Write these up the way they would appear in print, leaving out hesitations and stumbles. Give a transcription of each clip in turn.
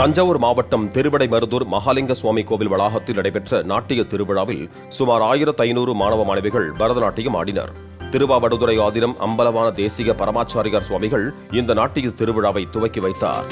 தஞ்சாவூர் மாவட்டம் திருவிடைமருதூர் மகாலிங்க சுவாமி கோவில் வளாகத்தில் நடைபெற்ற நாட்டிய திருவிழாவில் சுமார் 1500 மாணவ மாணவிகள் பரதநாட்டியம் ஆடினர். திருவாவடுதுறை ஆதீனம் அம்பலவான தேசிக பரமாச்சாரியார் சுவாமிகள் இந்த நாட்டிய திருவிழாவை துவக்கி வைத்தார்.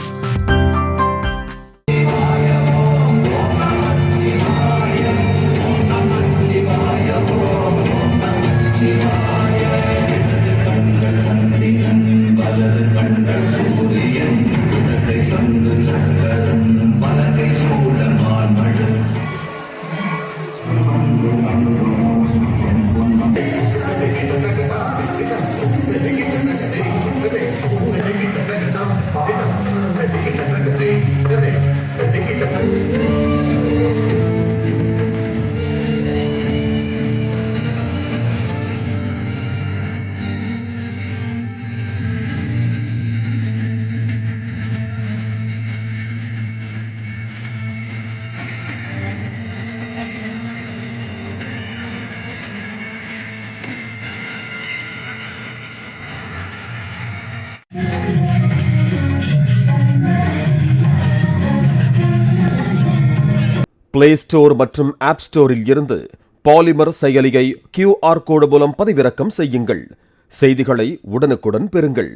பிளே ஸ்டோர் மற்றும் ஆப் ஸ்டோரில் இருந்து பாலிமர் செயலியை QR கோடு மூலம் பதிவிறக்கம் செய்யுங்கள். செய்திகளை உடனுக்குடன் பெறுங்கள்.